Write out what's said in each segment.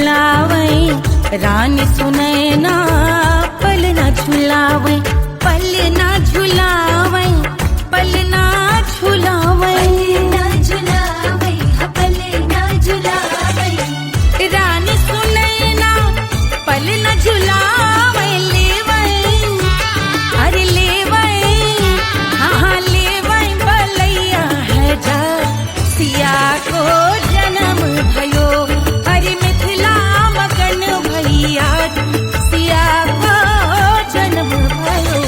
झुलावे रानी सुनैना, पल न झुलावे, पल न झुलावे, पल न झुलावे, पल न झुलावे, रानी सुनैना पल न झुलावे, लेवे अरे लेवे, हाँ लेवे बलैया है जा, सिया को जन्म भयो, अरे मिथिला मगन भैया, सिया को जन्म भयो।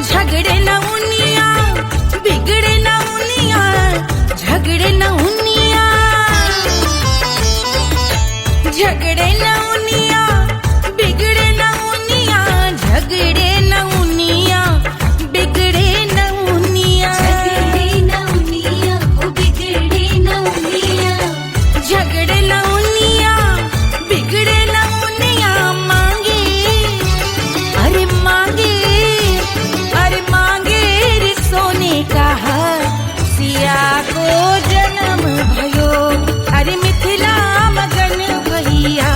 झगड़े न उनिया, बिगड़े न उनिया, झगड़े न उनिया, झगड़े न उनिया, बिगड़े न उनिया, झगड़े न उनिया, बिगड़े न उनिया, झगड़े न उनिया, बिगड़े न उनिया, झगड़े न उनिया, बिगड़े न उनिया, मांगे अरे मांगे, अरे मांगे रे सोने का हार, सिया को जन्म भयो, अरे मिथिला मगन भैया,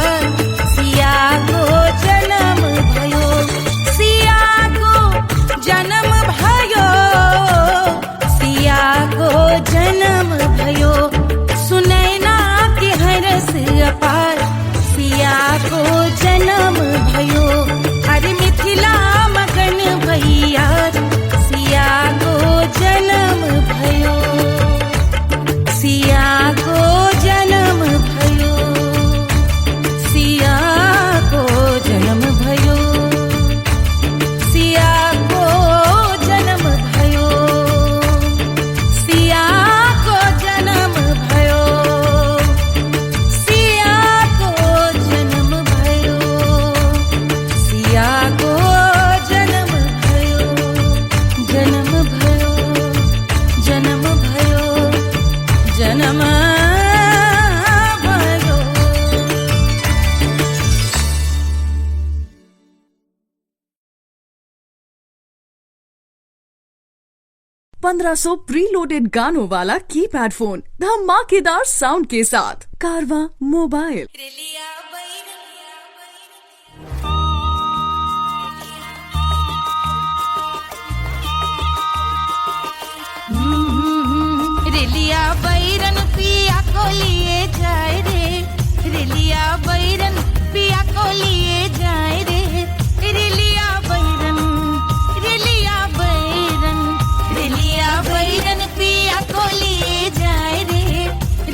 सिया को जन्म भयो, सिया को जन्म भयो, सिया को जन्म भयो, सुनैना के हरस अपार, सिया को जन्म भयो, अरे मिथिला मगन भैया, सिया को जन्म भयो, सिया को जन्म भयो, सिया को जन्म भयो, सिया को जन्म भयो, सिया को जन्म भयो, सिया को जन्म भयो, सिया को जन्म भयो, जन्म भयो, जन्म भयो, जन्म भयो। पंद्रह सौ प्रीलोडेड गानों वाला कीपैड फोन धमाकेदार साउंड के साथ कारवा मोबाइल। रेलिया बैरन पिया को लिए जाए रे, रेलिया बैरन पिया को लिए जाए रे, रेलिया बैरन, रेलिया बैरन, रेलिया बैरन पिया को लिए जाए रे,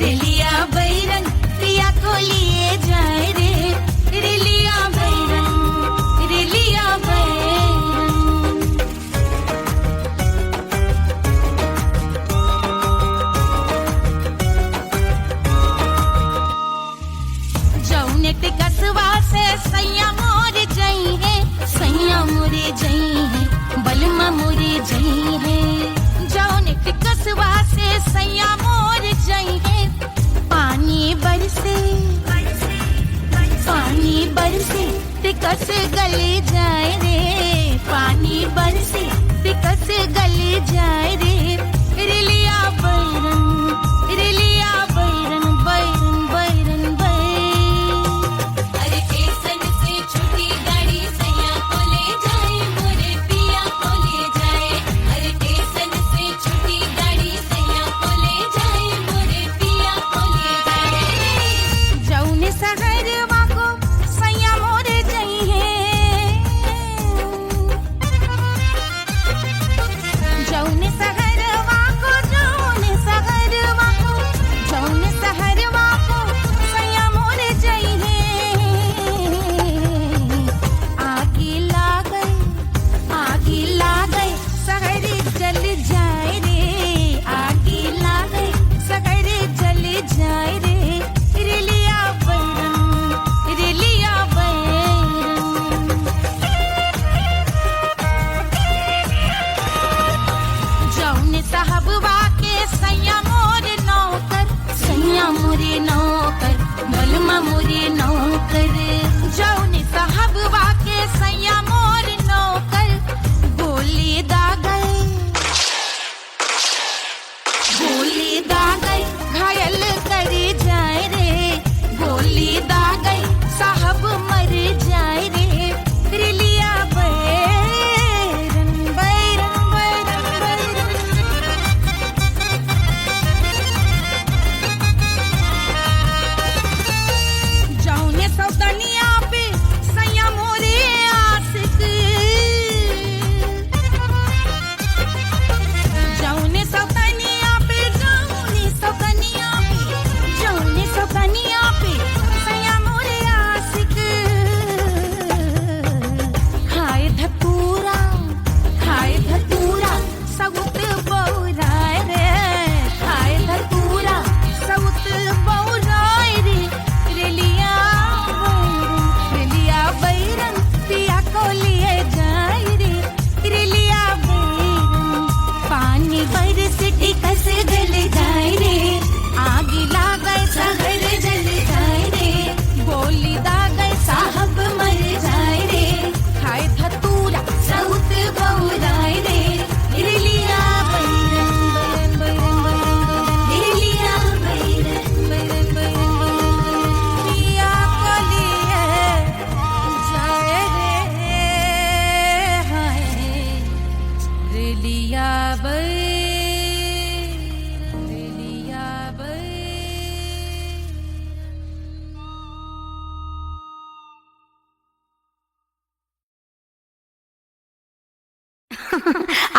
रेलिया बैरन पिया को लिए जाए रे, रेलिया बैरन, रेलिया बैरन। जौने टिकसवा से सैया मोर जई है, सैया मोरे जई है, बलमा मोरे जई है, जौने टिकसवा से सैया मोर जई है, पानी बरसे, पानी बरसे टिकस गले जाए रे, पानी बरसे टिकस गले जाए रे, रेलिया बैरन, रेलिया बैरन, बैरन बैरन बैरन। अरे स्टेशन से छुट्टी गाड़ी सैया को ले जाए, मोरे पिया को ले जाए, अरे स्टेशन से छुट्टी गाड़ी सैया को ले जाए, मोरे पिया को ले जाए, जौने शहरवा को सैया मोरे जई है, जौने शहर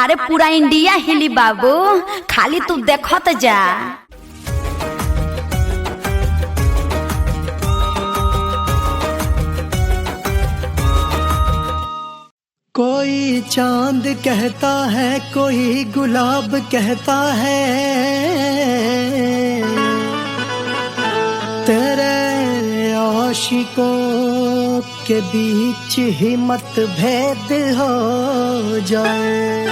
अरे पूरा इंडिया हिली बाबू, खाली तू देखत जा। कोई चांद कहता है, कोई गुलाब कहता है, तेरे आशिकों के बीच ही मतभेद हो जाए।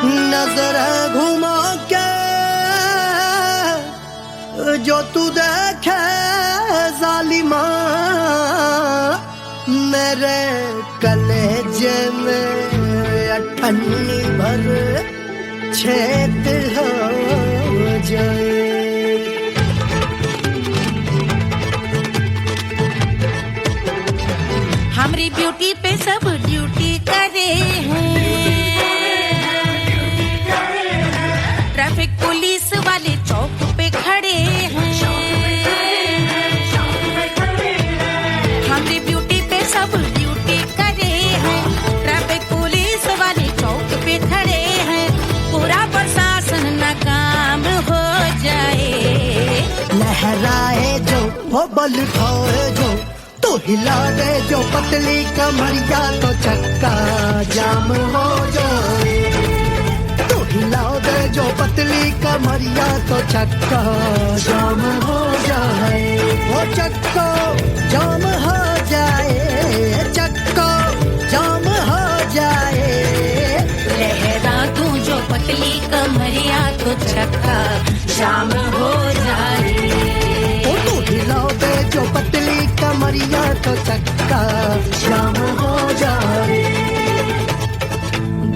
नजर घुमा के जो तू देखे जालिमा, मेरे कलेजे में अठन्नी भर छेद हो जाए। हमारी ब्यूटी पे सब ड्यूटी करे हैं, ट्रैफिक पुलिस वाले चौक पे खड़े हैं। हमारी ब्यूटी पे सब ड्यूटी करे हैं, ट्रैफिक पुलिस वाले चौक पे खड़े हैं। पूरा प्रशासन नाकाम हो जाए। लहराए जो वो बल खाए जो, तो हिला दे जो पतली कमरिया, तो चक्का जाम हो जाए। तो हिला दे जो पतली कमरिया, तो चक्का जाम हो जाए। वो चक्का जाम हो जाए, चक्का जाम हो जाए। लहरा तू जो पतली कमरिया, तो चक्का जाम हो जाए। तो हिला दे जो पतली कमरिया, तो चक्का जाम हो जाए।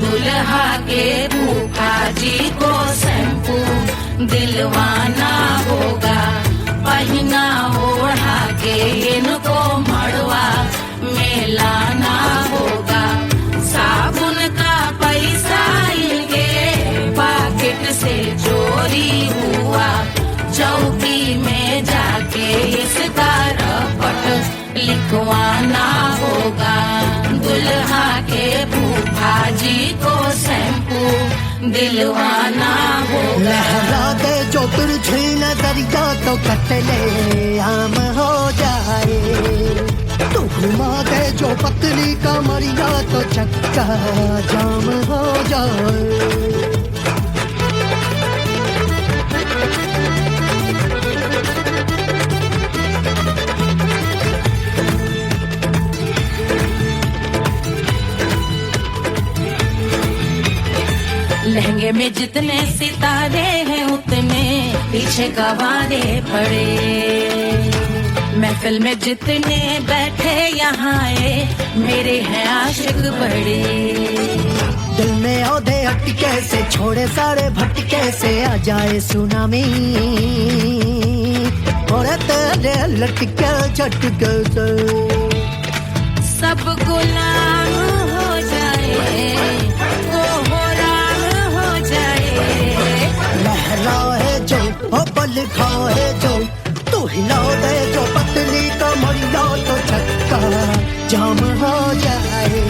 दुल्हा के फूफा जी को शैम्पू दिलवाना होगा, पहना ओढ़ा के इनको मड़वा में लाना होगा। साबुन का पैसा इनके पॉकेट से चोरी हुआ, चौकी में जाके इसका रपट लिखवाना होगा। दुल्हा के फूफा जी को शैम्पू दिलवाना होगा। लहरा दे जो तुरझी नजरिया, तो कतले आम हो जाए। तू घुमा दे जो पतली कमरिया, तो चक्का जाम हो जाए। लहंगे में जितने सितारे हैं, उतने पीछे गवारे पड़े। महफिल में जितने बैठे यहाँ आए, मेरे हैं आशिक बड़े। दिल में औधे अटके से, छोड़े सारे भटके से, आ जाए सुनामी। और तेरे लटके झटके से सब गुलाम हो जाए, वो हो राम हो जाए। लहराए जो ओ बल खाए जो, तू हिला दे जो पतली कमरिया, तो चक्का जाम हो जाए।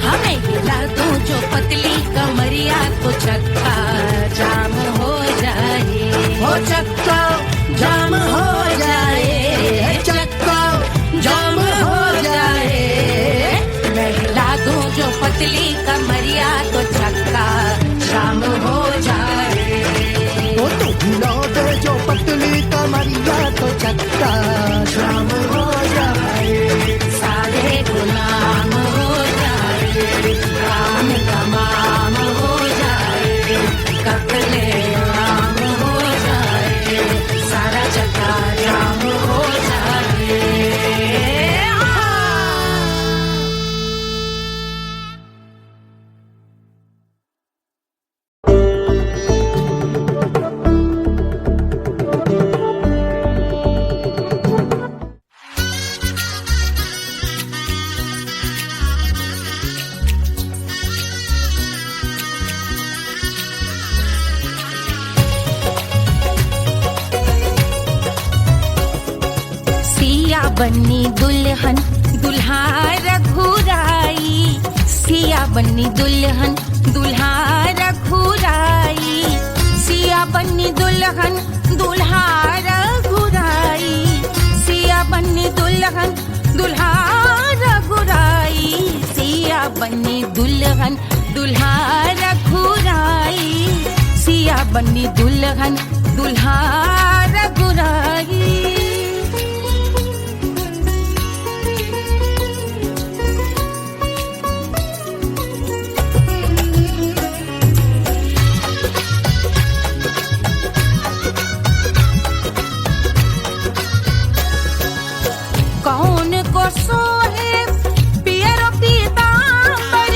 हमें हिला दो जो पतली कमरिया, तो चक्का जाम हो जाए। वो चक्का जाम हो जाए, चक्का जाम हो जाए। मैं हिला दूं जो पतली कमरिया, तो चक्का जाम हो जाए। वो तू हिला दे जो पतली कमरिया, तो चक्का जाम हो जाए। सारे गुलाम हो जाए, काम तमाम हो जाए। कतले आम हो जाए, सारा चक्का जाम हो जाए। बन्नी दुल्हन दुल्हा रघुराई, सिया बन्नी दुल्हन दुल्हा रघुराई, सिया बन्नी दुल्हन दुल्हा रघुराई, सिया बन्नी दुल्हन दुल्हा रघुराई, सिया बन्नी दुल्हन दुल्हा रघुराई, सिया बन्नी दुल्हन दुल्हा रघुराई। कौन को सोहे पियरो पीतांबर,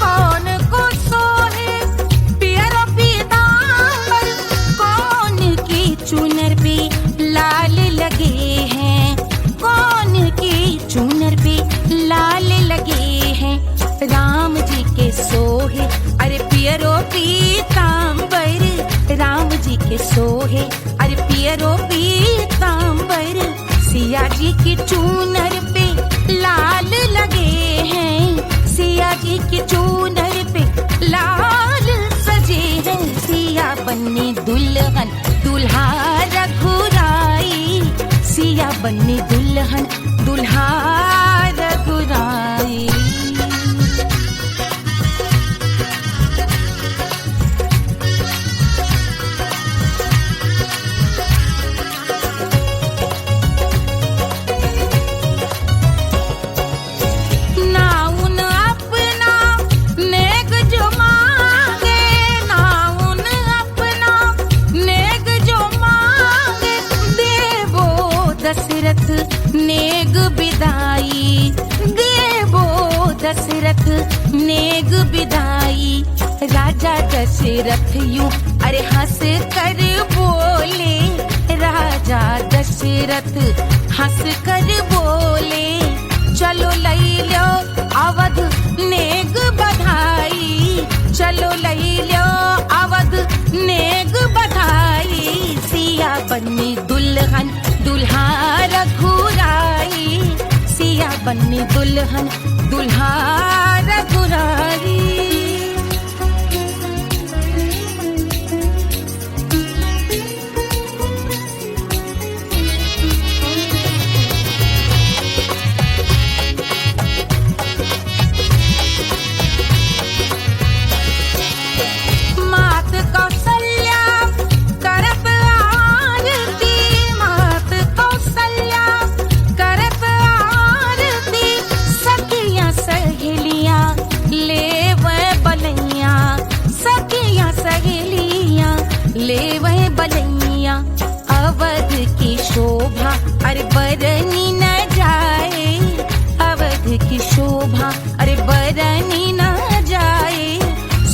कौन को सोहे पियरो पीतांबर, कौन की चुनर पे लाल लगे हैं, कौन की चुनर पे लाल लगे हैं, राम जी के सोहे अरे पियरो पीतांबर, राम जी के सोहे अरे पियरो पीतांबर, सिया जी की चूनर पे लाल लगे हैं, सिया जी की चूनर पे लाल सजे हैं, सिया बन्नी दुल्हन दुल्हा रघुराई, सिया बन्नी दुल्हन दुल्हा रघुराई। नेग बिदाई देवो दशरथ नेग बिदाई, राजा दशरथ यूं अरे हंस कर बोले, राजा दशरथ हंस कर बोले, चलो लई लो अवध नेग बधाई, चलो लई लो अवध नेग बधाई, सिया बन्नी दुल्हन दुल्हा रघुराई, सिया बन्नी दुल्हन दुल्हा रघुराई। ले वह बलैया अवध की शोभा अरे बरनी न जाए, अवध की शोभा अरे बरनी न जाए,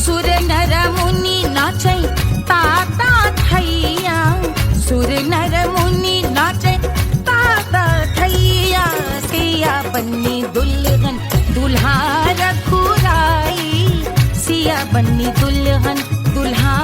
सुर नर मुनि नाचे ताता थैया, सुर नर मुनि नाचे ताता थैया, सिया बन्नी दुल्हन दुल्हा रघुराई, सिया बन्नी दुल्हन दुल्हा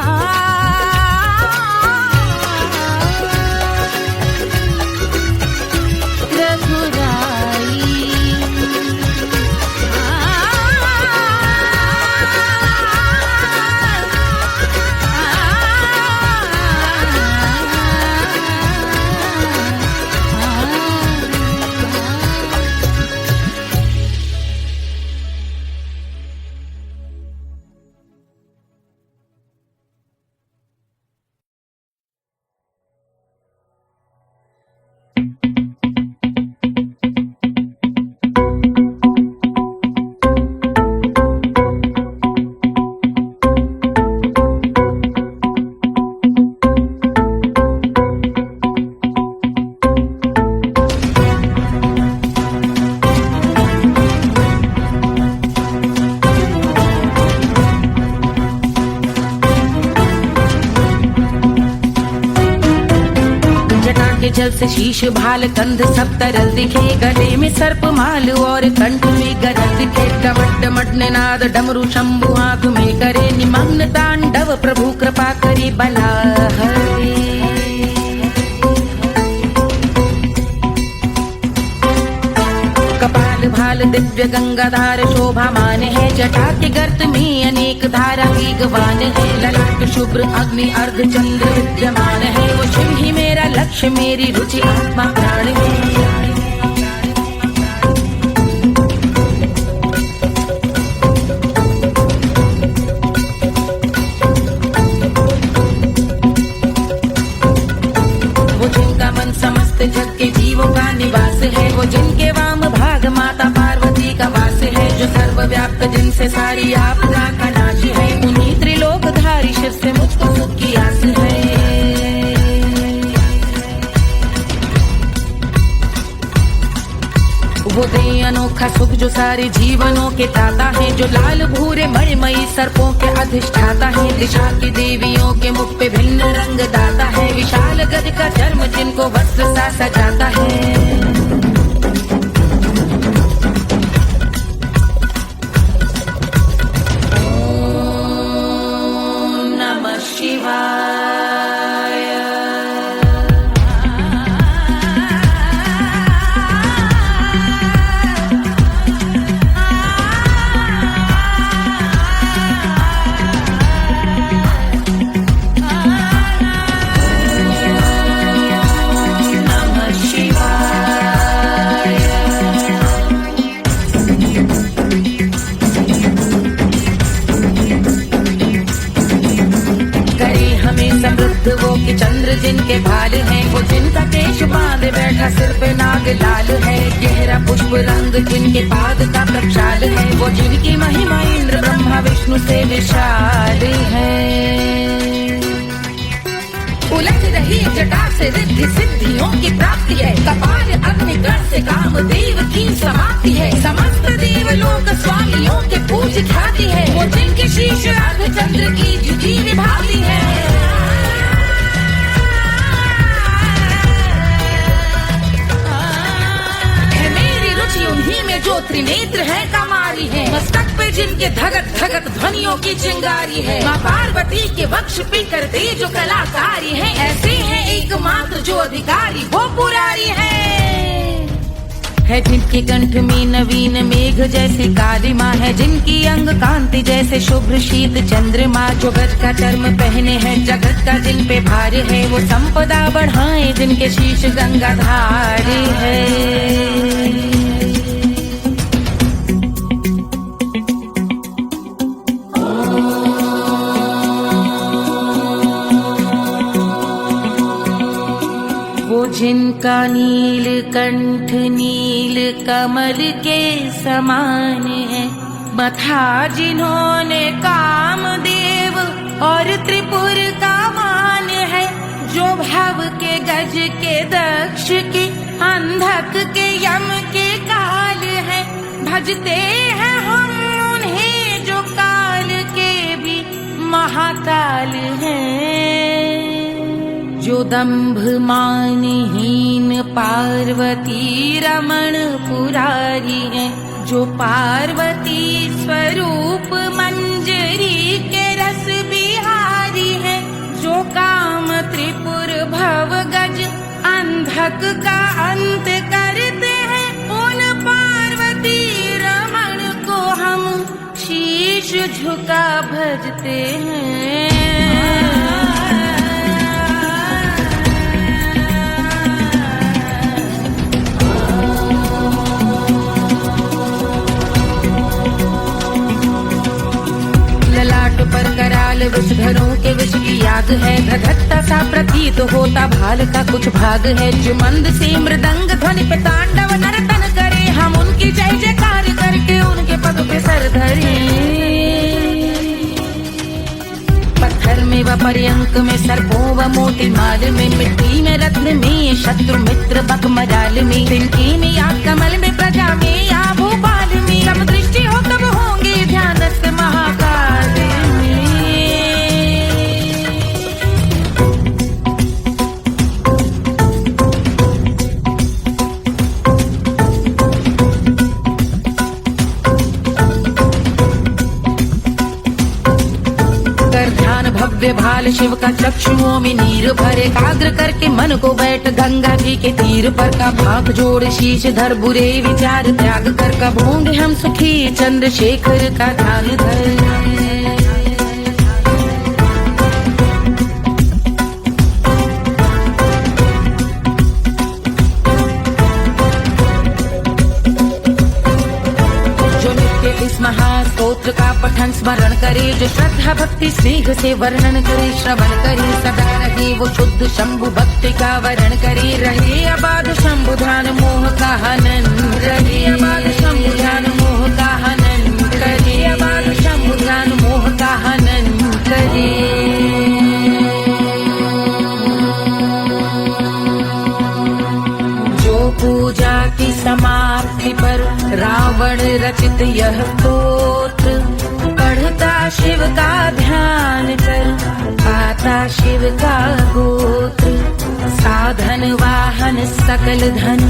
जल से शीश भाल कंध सब तरल दिखे, गले में सर्प माल और कंठ में गरज दिखे, डमट डमट निनाद डमरू शंभु आंख में करे निमग्न तांडव, प्रभु कृपा करे बला हरे। कपाल भाल दिव्य गंगाधार शोभामान है, जटा के गर्त में अनेक धारा वेगवान है, ललाट शुभ्र अग्नि अर्ध चंद्र विद्यमान है, वो शिव ही मेरा लक्ष्य मेरी रुचि आत्मा प्राण है। जग के जीवों का निवास है, वो जिनके वाम भाग माता पार्वती का वास है, जो सर्वव्याप्त जिनसे सारी आपदा का नाश है, उन्हीं त्रिलोकधारी शिव से मुझको सुख की आस है। वो दे अनोखा सुख जो सारे जीवनों के दाता है, जो लाल भूरे मणिमयी सर्पों के अधिष्ठाता है, दिशा की देवियों के मुख पे भिन्न रंग दाता है, विशाल गज का चर्म जिनको वस्त्र सा सजाता है। ओम नमः शिवाय। वो कि चंद्र जिनके भाल हैं, वो जिनका केश बांधे बैठा सिर पे नाग लाल है, गहरा पुष्प रंग जिनके पाद का प्रक्षाल है, वो जिनकी महिमा इंद्र ब्रह्मा विष्णु से विशाल है। उलझ रही जटा से रिद्धि सिद्धियों की प्राप्ति है, कपाल अग्निगण से कामदेव की समाप्ति है, समस्त देवलोक स्वामियों के पूज ख्याति है, वो जिनके शीश अर्ध चंद्र की जुटी विभाती है। उन्हीं में जो त्रिनेत्र है कमारी है, मस्तक पे जिनके धगत धगत ध्वनियों की चिंगारी है, माँ पार्वती के वक्ष पे करते जो कलाकारी है, ऐसे है एकमात्र जो अधिकारी वो पुरारी है जिनके कंठ में नवीन मेघ जैसे काली माँ है, जिनकी अंग कांति जैसे शुभ्र शीत चंद्रमा, जो गज का चर्म पहने हैं जगत का जिन पे भार है, वो संपदा बढ़ाए जिनके शीश गंगाधार है। जिनका नील कंठ नील कमल के समान है, मथा जिन्होंने कामदेव और त्रिपुर का मान है, जो भव के गज के दक्ष के अंधक के यम के काल है, भजते हैं हम उन्हें जो काल के भी महाकाल हैं, जो दंभ मानहीन पार्वती रमण पुरारी है, जो पार्वती स्वरूप मंजरी के रस बिहारी है, जो काम त्रिपुर भव गज अंधक का अंत करते हैं, उन पार्वती रमण को हम शीश झुका भजते हैं। पर कराल विषधरों के विष की याद है, धधकता सा प्रतीत होता भाल का कुछ भाग है, जो मंद से मृदंग ध्वनि पे तांडव नर्तन करे, हम उनकी जय जयकार करके उनके पद पे सर धरे। पत्थर में व पर्यंक में सर्पों व मोती माल में, मिट्टी में रत्न में शत्रु मित्र बक मजाल में, तिनकी में या कमल में प्रजा में या भोपाल में, जब दृष्टि हो तब होंगे ध्यानस्थ महाकाल में। भव्य भाल शिव का चक्षुओं में नीर भरे एकाग्र करके मन को बैठ गंगा जी के तीर पर का भाग जोड़ शीश धर बुरे विचार त्याग कर का भोंगे हम सुखी चंद्रशेखर का ध्यान धर। इस महास्तोत्र का पठन स्मरण करे, जो श्रद्धा भक्ति स्नेह से वर्णन करे, श्रवण करे सदा रहे वो शुद्ध शंभु भक्ति का वर्ण करे। रहे अबाध शंभु ध्यान मोह का हनन, रहे अबाध शंभु ध्यान मोह का हनन करे, अबाध शंभु ध्यान मोह का हनन करे। पूजा की समाप्ति पर रावण रचित यह स्तोत्र पढ़ता शिव का ध्यान कर, पाता शिव का गोत्र। साधन वाहन सकल धन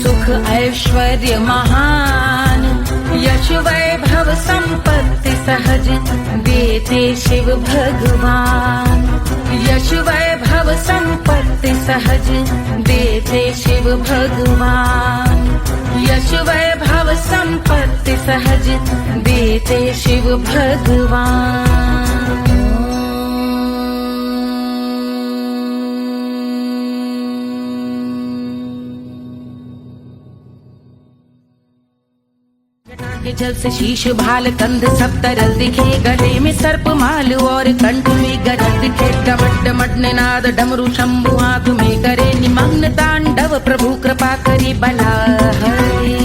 सुख ऐश्वर्य महान, यश वैभव संपत्ति सहज देते शिव भगवान। यश वैभव संपत्ति सहज देते शिव भगवान। यश वैभव संपत्ति सहज देते शिव भगवान। के जल से शीश भाल कंध सब तरल दिखे, गले में सर्प माल और कंठ में गरज दिखे। डमट डमट निनाद डमरू शंभु हाथ में करे, निमग्न तांडव प्रभु कृपा करे बला हरे।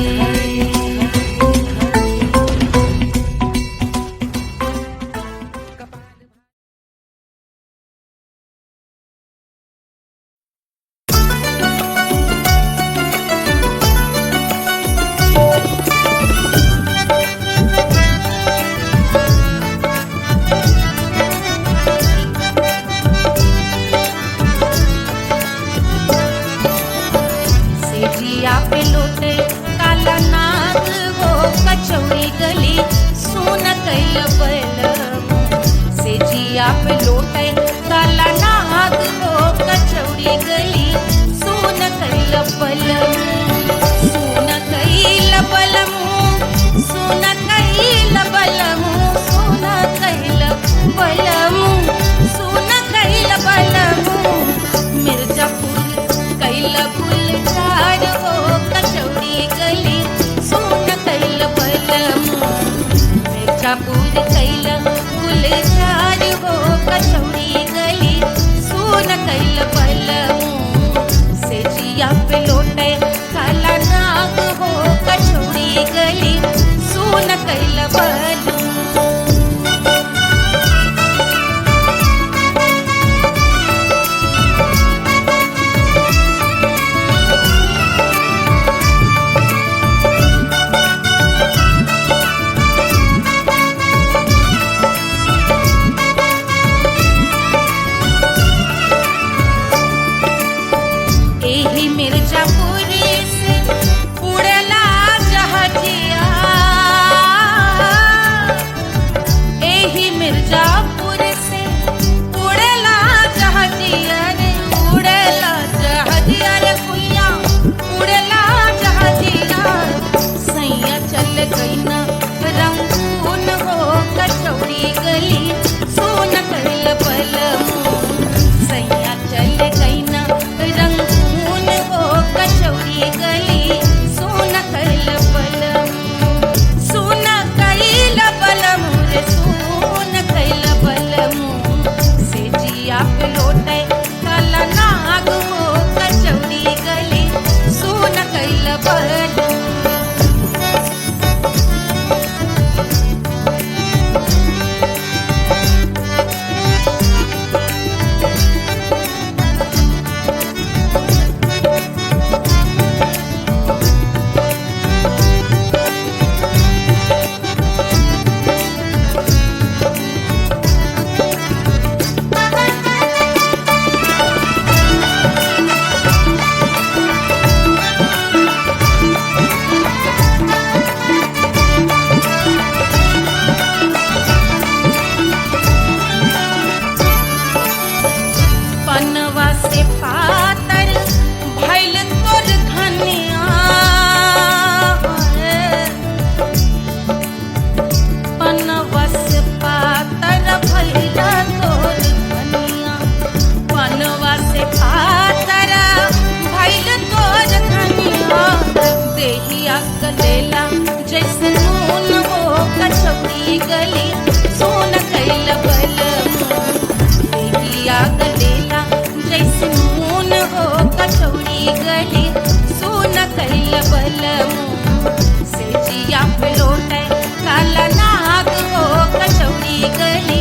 बलमू से जिया पे लौटे काला नाग हो कचौड़ी गली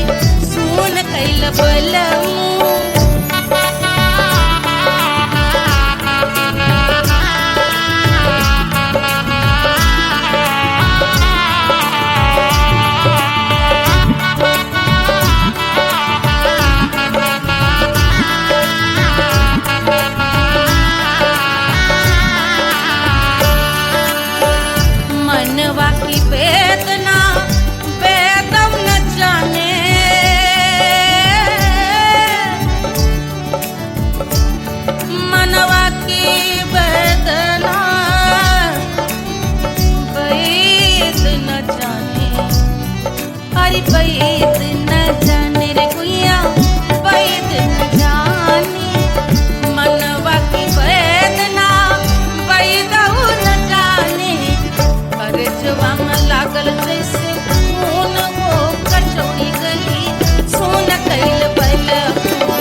सुन कैल बलमू मनवा की वेदना वेदम न जाने मनवा की वेदना वेद न जाने अरे वेद न जाने रे गुइया वेद न जाने मनवा की वेदना वेद न जाने करजवा में लागल जैसे खून हो कचौड़ी गली सोन कैल बलमू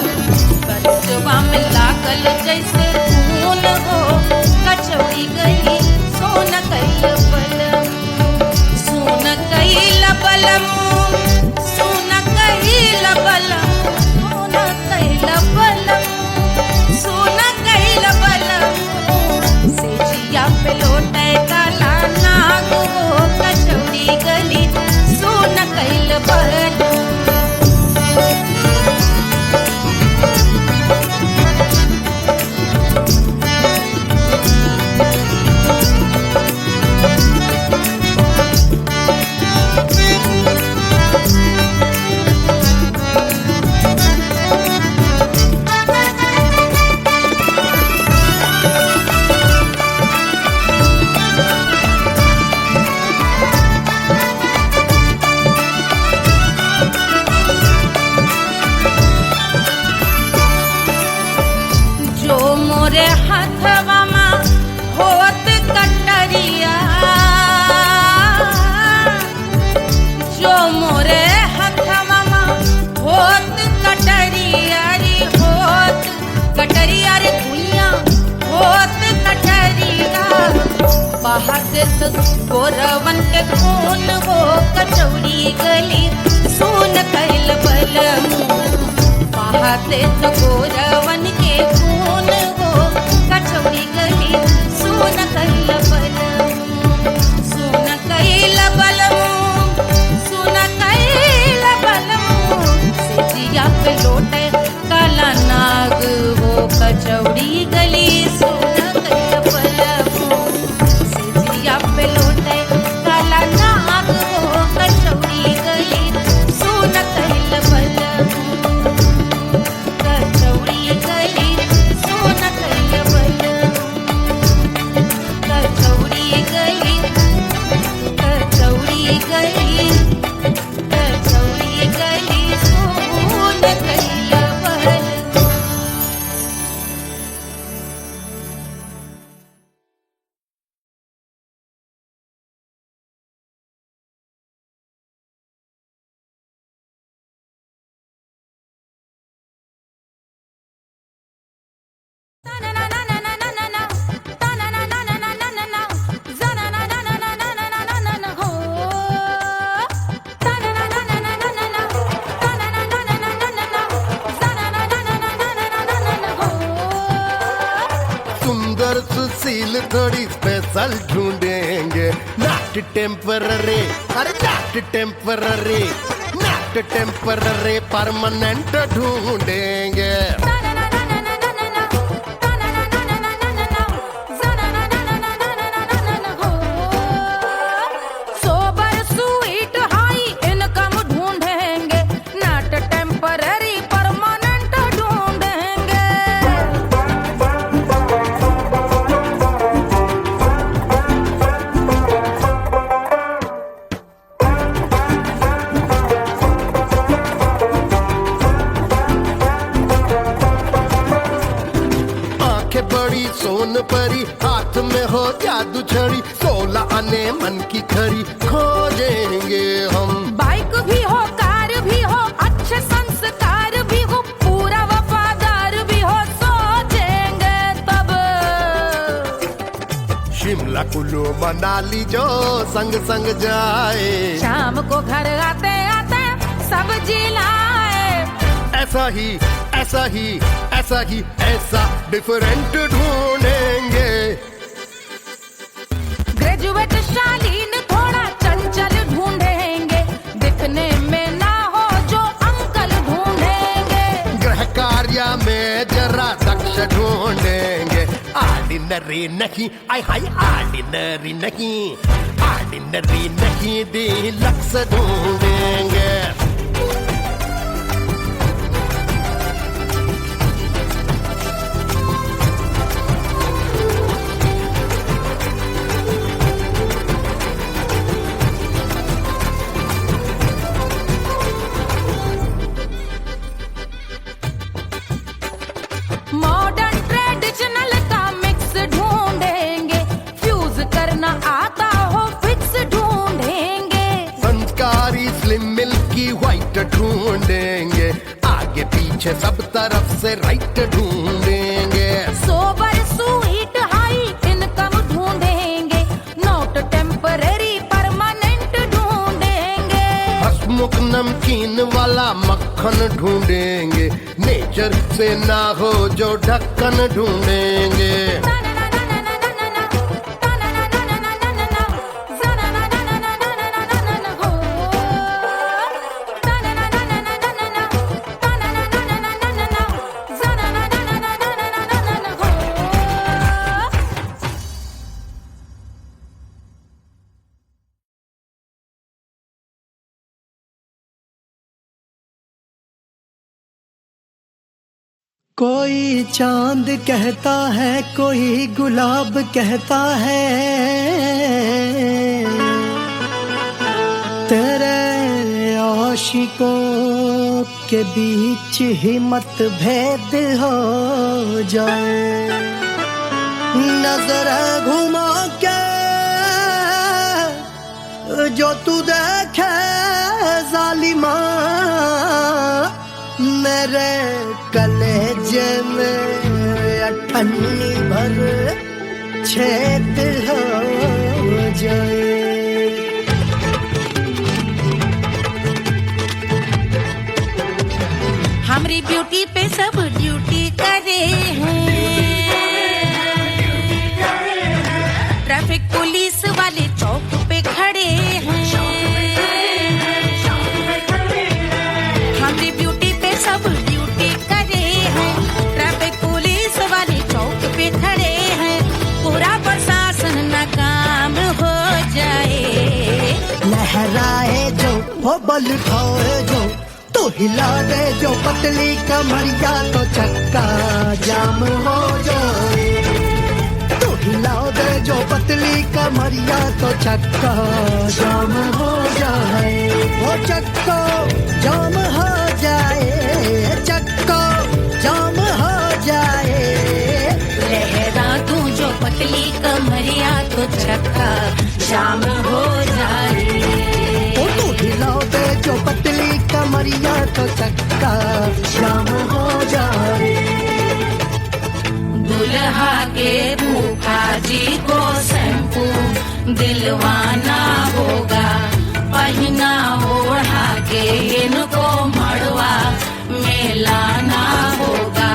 करजवा में लागल जैसे खून हो कचौड़ी गली सोन कैल बलमू सोन कैल बलमू सोन कैल बलमू सोन कैल बलमू से जिया पे लौटे काला नाग हो कचौड़ी गली सोन कैल बलमू जो मोरे हाथवा में होत कटरिया जो मोरे हाथवा में होत कटरिया रे होत कटरिया रे भुइया होत कटरिया बहाते तो गोरवन के खून हो कचौड़ी गली सोन कैल बलमू बहाते तो गोरवन के खून हो कचौड़ी गली सोन कैल बलमू सोन कैल बलमू सोन कैल बलमू से जिया पे लौटे काला नाग हो कचौड़ी गली सोन कैल बलमू से जिया पे लौटे काला नाग हो कचौड़ी गली सोन कैल बलमू कचौड़ी गली सोन कैल बलमू कचौड़ी गली कचौड़ी गली कचौड़ी गली सोन कैल बलमू सुंदर सुशील थोड़ी स्पेशल ढूंढेंगे नॉट टेम्पररी अरे not temporary not temporary permanent ढूंढेंगे सोबर स्वीट हाई इनकम ढूंढेंगे नॉट टेम्पररी परमानेंट ढूंढेंगे आंखें बड़ी सोन परी हाथ में हो जादू छड़ी 16 आने मन की खरी खोजेंगे हम बाइक भी हो कार भी हो अच्छे संस्कार भी हो पूरा वफादार भी हो सोचेंगे तब शिमला कुल्लू मनाली जो संग संग जाए, शाम को घर आते आते सब्जी लाए। ऐसा ही ऐसा ही ऐसा ही ऐसा डिफरेंट ढूंढेंगे। ग्रेजुएट शालीन थोड़ा चंचल ढूंढेंगे, दिखने में ना हो जो अंकल ढूंढेंगे। गृह कार्य में जरा दक्ष ढूंढेंगे। ऑर्डिनरी नहीं, आय हाय ऑर्डिनरी नहीं, ऑर्डिनरी नहीं डीलक्स ढूंढेंगे। मॉडर्न ट्रेडिशनल का मिक्स ढूंढेंगे, फ्यूज करना आता हो फिक्स ढूंढेंगे। संस्कारी स्लिम मिल्की व्हाइट ढूंढेंगे, आगे पीछे सब तरफ से राइट ढूंढेंगे। सोबर स्वीट हाई इनकम ढूंढेंगे, नोट टेम्पररी परमानेंट ढूंढेंगे। हंसमुख नमकीन वाला मक्खन ढूंढेंगे, नेचर से ना हो जो ढक्कन ढूंढेंगे। कोई चांद कहता है, कोई गुलाब कहता है, तेरे आशिकों के बीच ही मतभेद हो जाए। नजर घुमा के जो तू देखे जालिमा, मेरे कलेजे में अठन्नी भर छेद हो जाए। हमारी ब्यूटी पे सब ड्यूटी करे हैं, ट्रैफिक पुलिस वाले चौक पे खड़े हैं। हमारी ब्यूटी पे सब ड्यूटी करे हैं, ट्रैफिक पुलिस वाले चौक पे खड़े हैं। पूरा प्रशासन नाकाम हो जाए। लहराए जो वो बल खाए जो, तो हिला दे जो पतली कमरिया तो चक्का जाम हो जाए। तो हिला दे जो पतली कमरिया तो चक्का जाम हो जाए। वो चक्का जाम हो जाए, चक्का जाम हो जाए। लहरा तू जो पतली कमरिया तो चक्का जाम हो जाए। ओ तो हिलाओ दे जो पतली कमरिया तो चक्का जाम हो जाए। दुल्हा के फूफा जी को शैम्पू दिलवाना होगा, पहना ओढ़ा के इनको मड़वा में लाना होगा।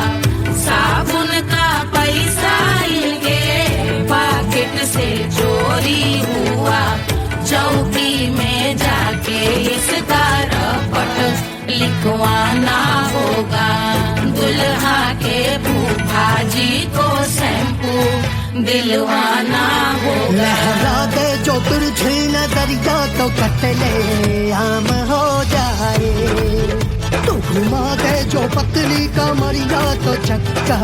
साबुन का पैसा इनके पॉकेट से चोरी हुआ, चौकी में जाके इसका रपट लिखवाना होगा। दुल्हा के फूफा जी को शैम्पू दिलवाना होगा। लहरा दे जो तिरछी नजरिया तो कतले आम हो जाए। तू घुमा दे जो पतली कमरिया तो चक्का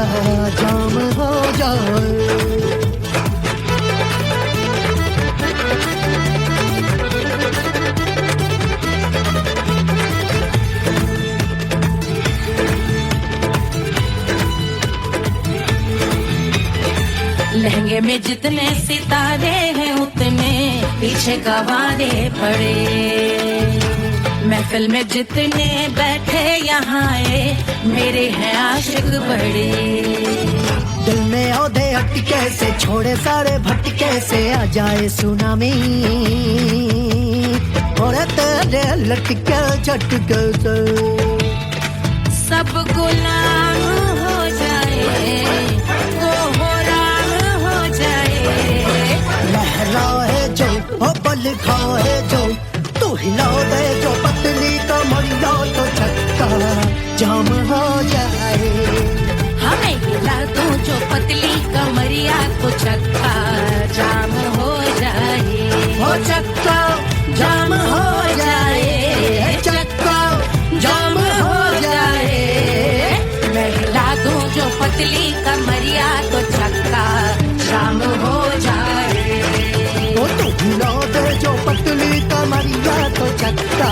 जाम हो जाए। लहंगे में जितने सितारे हैं उतने पीछे गवारे पड़े। महफिल में जितने बैठे यहाँ आए मेरे हैं आशिक बड़े। दिल में औधे अटके से, छोड़े सारे भटके से, आ जाए सुनामी और तेरे लटके झटके से सब गुलाम हो जाए, वो हो राम हो जाए। लहराए जो ओ बल खाए जो, तू हिला दे जो पतली कमरिया तो चक्का जाम हो जाए। हमें हिला दो जो पतली कमरिया तो चक्का जाम हो जाए, हो चक्का जाम हो जाए, चक्का जाम हो जाए। मैं हिला दूं जो पतली कमरिया तो चक्का जाम हो जाए। ओ तू हिला दे जो पतली कमरिया तो चक्का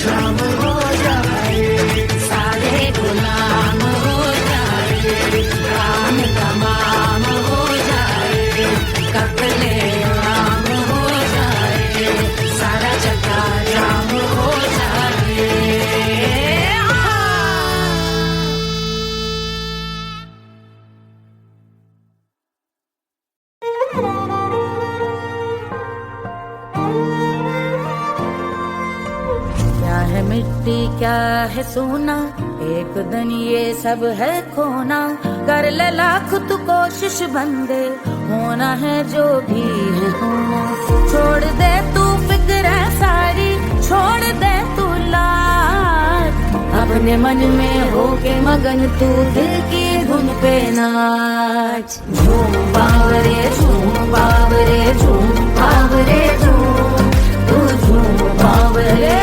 जाम हो जाए। सारे गुलाम हो जाए, काम तमाम हो जाए, कपले आम हो जाए, सारा चक्का जाम हो जाए। क्या है मिट्टी क्या है सोना, एक दिन ये सब है खोना। कर ले लाख तू कोशिश बंदे, होना है जो भी है होना। छोड़ दे तू फिक्र सारी, छोड़ दे तू लाज, अपने मन में होके मगन तू दिल की धुन पे नाच। झूम बावरे झूम बावरे झूम बावरे झूम, तू झूम बावरे।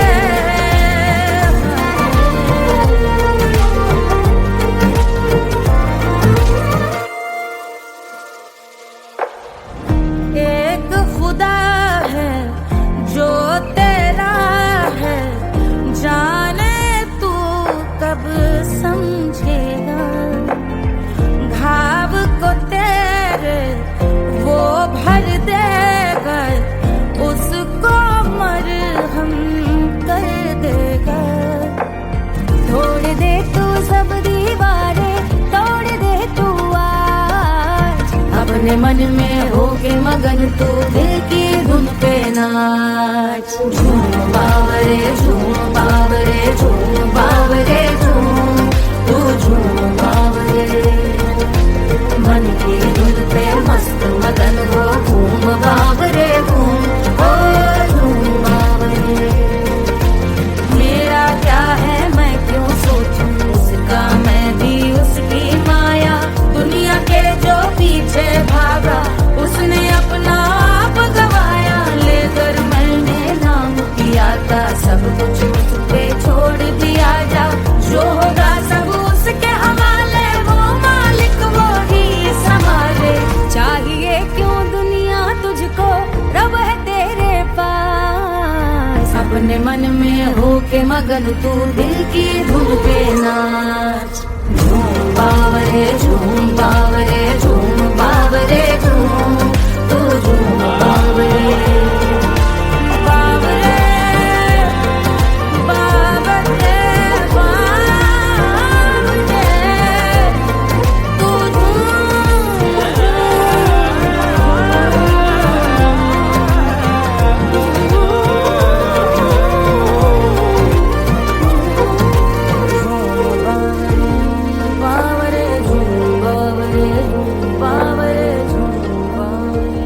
एक खुदा है जो तेरा है, जाने तू कब समझेगा। घाव को तेरे वो भर देगा, उसको मरहम कर देगा। तोड़ दे तू सब दीवारें, तोड़ दे तू आज, अपने मन में होके मगन तू दिल की धुन पे नाच। झूम बावरे झूम बावरे झूम बावरे झूम, तू झूम बावरे। मन की धुन पे मस्त मगन हो, घूम बावरे घूम, ओ झूम बावरे। मेरा क्या है मैं क्यों सोचूं उसका, मैं भी उसकी माया। दुनिया के जो पीछे भागा, उसने अपना आप गवाया। लेकर मैंने नाम किया था, सब कुछ उस पे छोड़ दिया जा। जो होगा सब उसके हवाले, वो मालिक वो ही संभाले। चाहिए क्यों दुनिया तुझको, रब है तेरे पास। अपने मन में होके मगन तू दिल की धुन पे नाच। झूम बावरे झूम बावरे झूम बावरे झूम, तू झूम बावरे। बावरे बावरे बावरे, तू बावरे झूम बावरे झूम बावरे झूम बावरे।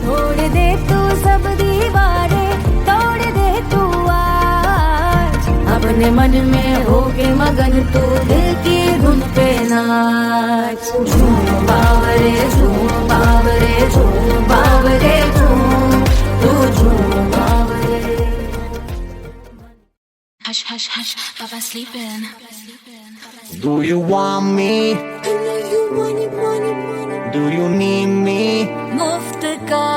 तोड़ दे तू सब दीवारें, तोड़ दे तू आज, अपने मन में होके मगन तू दिल की धुन पे नाच। झूम बावरे झूम बावरे झूम बावरे झूम, तू झूम बावरे। Hush, hush, hush, Baba sleeping. Do you want me? Do you need me? मुफ्त का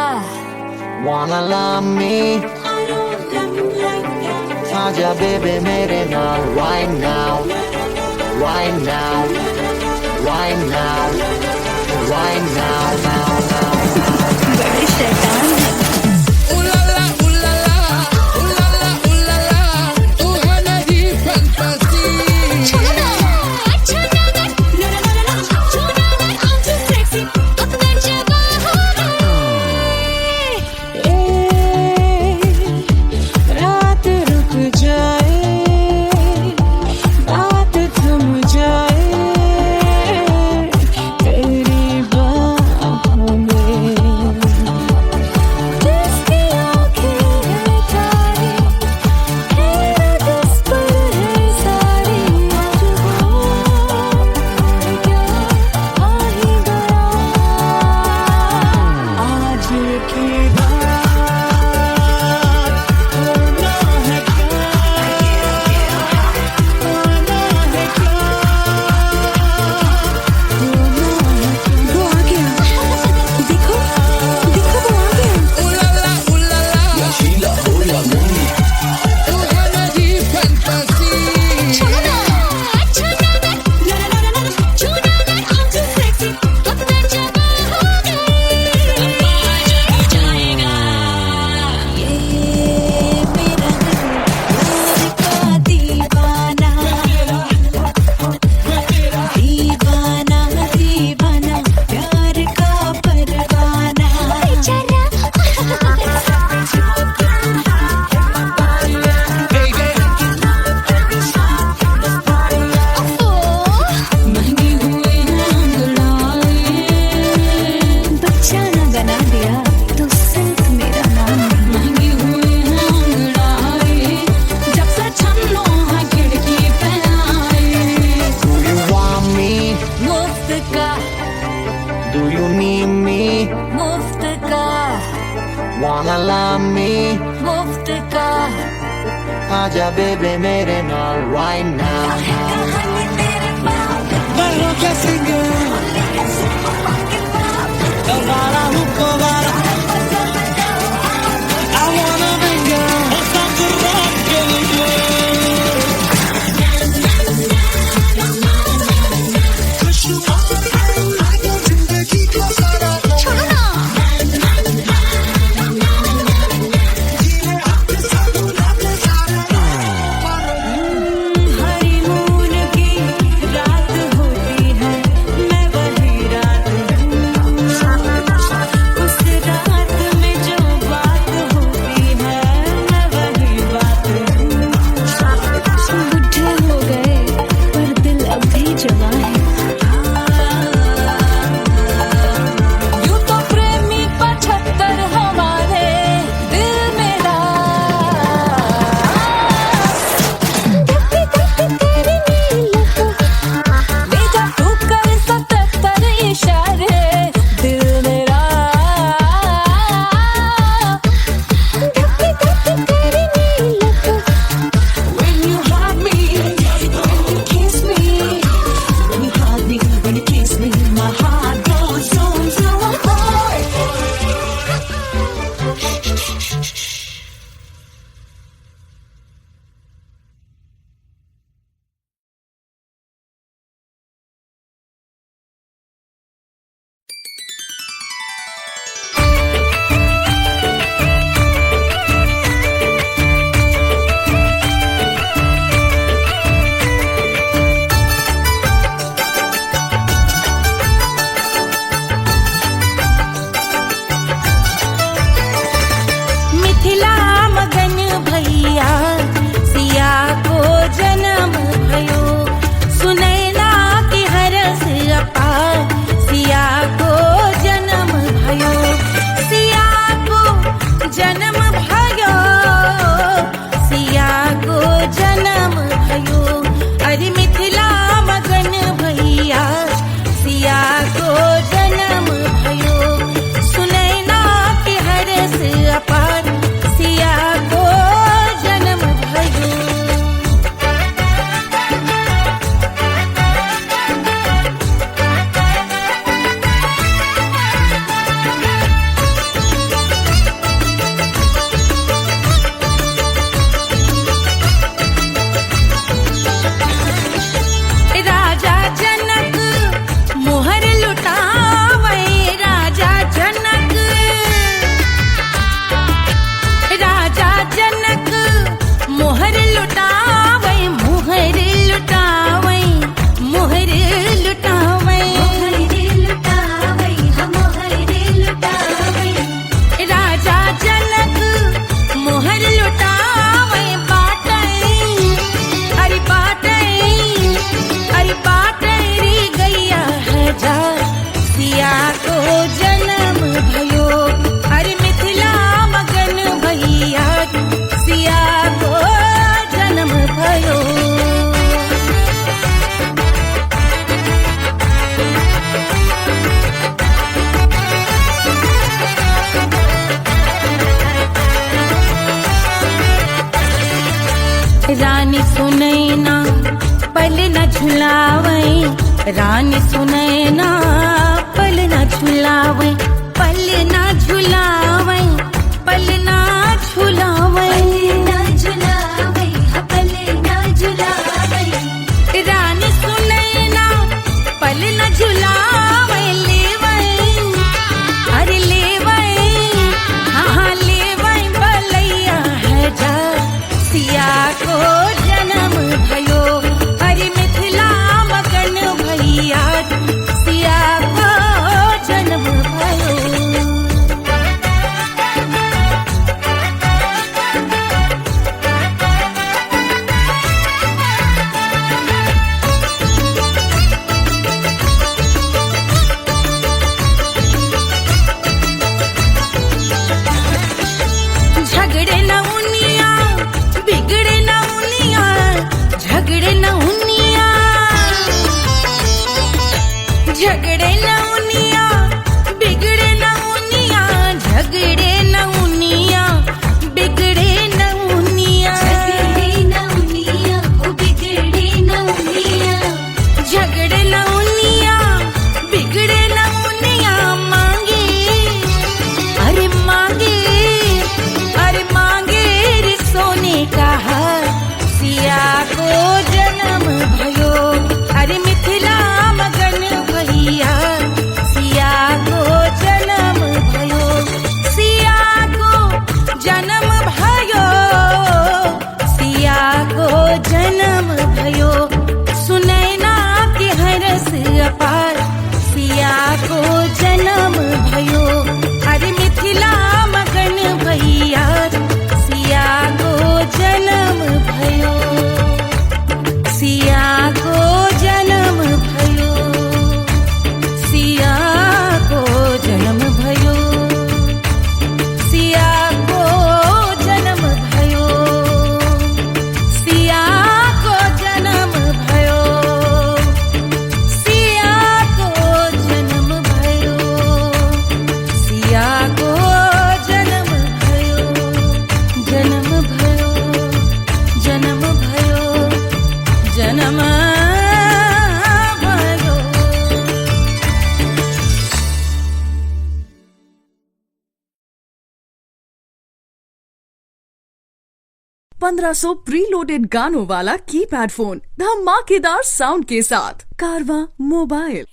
Wanna love me? आजा baby मेरे नाल right now, right now, right now, right now, now, now, now. बड़े शैतान है। Ooh la la, ooh la la, ooh la la, ooh la la. तू है मेरी fantasy. सलामी मुफ्त का आजा बेबे मेरे नाल right now. Perro que sigue, el barajuco bara. I wanna bring you stop the rock छोड़ो ना हनीमून की रात होती है, मैं वही रात हूँ। उस रात में जो बात होती है, मैं वही बात हूँ। बुढ़े हो गए पर दिल अब भी जवान है। यूं तो प्रेमी 75 हमारे दिल मेरा बेटा तू कर 77 इशारे दिल मेरा When you hug me, when you kiss me, when you hug me, when you kiss me, my heart goes zoom zoom. Mithila मगन भैया सिया को जन्म भयो, सुनैना की हरस अपार सिया को जन्म भयो, सिया को जन्म भयो, सिया को जन्म भयो। अरे मिथिला मगन भैया सिया को जन्म भयो, सुनैना की हरस अपार सिया को जन्म भयो। राजा जनक मोहर लुटावे, राजा जनक, राजा जनक मोहर लुटावे, मोहर लुटावे, मोहर लुटावे, राजा जनक मोहर लुटावे, बाटै अरे बाटै अरे बाटरी गैया हजार सिया को जन्म भयो। अरे मिथिला मगन भैया सिया को जन्म भयो। रानी सुनैना पल न झुलावे, रानी सुनैना पल न झुलावे, पल न झुलावे, पल न झुलावे, रानी सुनैना पल न झुलावे, लेवै अरे लेवै हाँ लेवै बलैया है जा सिया को जन्म भयो। अरे मिथिला मगन भैया सिया को जन्म भयो। 1500 प्रीलोडेड गानों वाला कीपैड फोन धमाकेदार साउंड के साथ कारवा मोबाइल।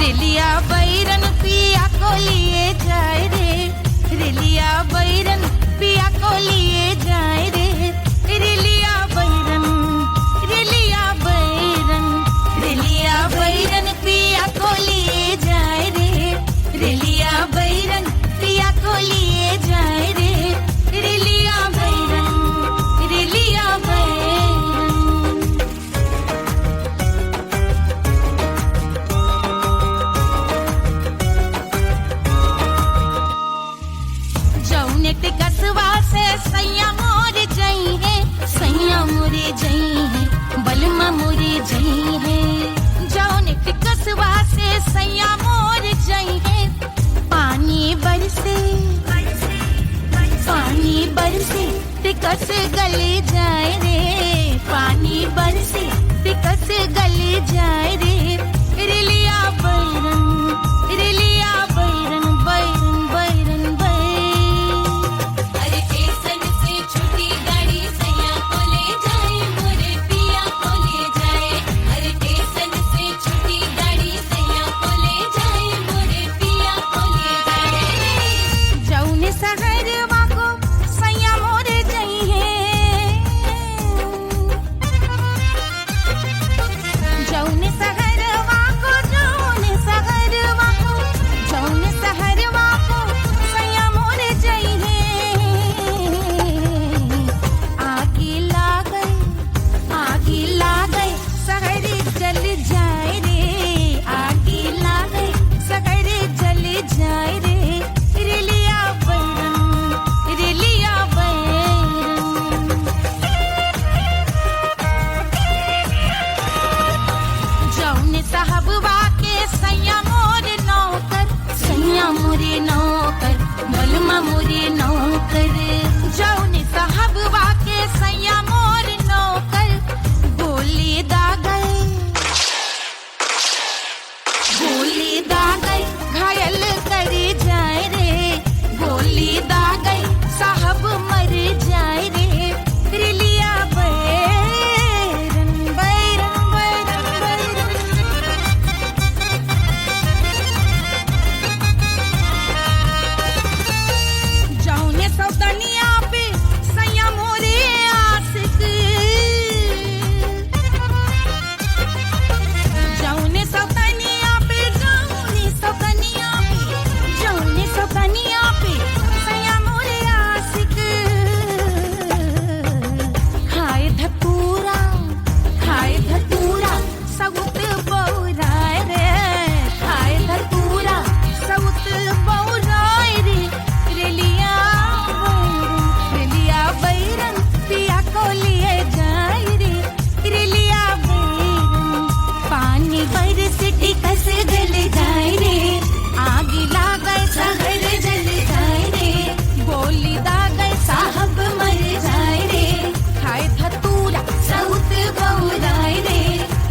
रेलिया बैरन पिया को लिए जाए रे, रेलिया बैरन पिया को लिए जाए रे, रेलिया बैरन, रेलिया बैरन, रेलिया बैरन पिया को लिए जाए रे, रेलिया बैरन पिया को लिए जाए रे, रेलिया बैरन, रेलिया बैरन। जौनेट कसवा से सैया मोर जई है, सैया मोरे जई है, बलमा मोरे जई है। जौनेट कसवा से सैया मोर जई है, पानी बरसे, पानी बरसे तिकस गले जाए रे, पानी बरसे तिकस गले जाए रे, रेलिया बैरन, रेलिया बैरन, बैरन बैरन बैरन। अरे स्टेशन से छुट्टी गाड़ी सैया को ले जाए, मोरे पिया को ले जाए। अरे स्टेशन से छुट्टी गाड़ी सैया को ले जाए, मोरे पिया को ले जाए। जौने सहरवा को सैया मोरे जई है, जौने सहरवा को, जौने सहरवा को, जौने सहरवा को सैया मोरे जई है। आगे लागल, आगे लागल सहर जल जाए रे, आगे लागल सहर जल जाए रे, रेलिया बैरन, रेलिया बैरन। जौने साहबवा के सैया मोरे नौकर, सैया मोरे नौकर, बलमा मोरे नौकर। जौने साहबवा के सैया मोरे नौकर, गोली दागल, गोली दागल घायल करे जाए रे, गोली दागल साहब मर जाए रे, रेलिया बैरन, बैरन बैरन बैरन। जौने सौतनिया पे सैया मोरे आशिक, जौने सौतनिया पे, जौने सौतनिया पे, जौने सौतनिया पे सैया मोरे आशिक। खाए धतूरा, खाए धतूरा सउत बौराय रे, खाए धतूरा सउत बौराय रे, रेलिया बैरन, रेलिया बैरन पिया को लिए जाए रे, रेलिया बैरन। पानी बरस टिकस गल जाए रे, आग लागल सहर जल जाए रे, गोली दागल साहब मर जाए रे, खाए धतूरा सउत बौराय रे,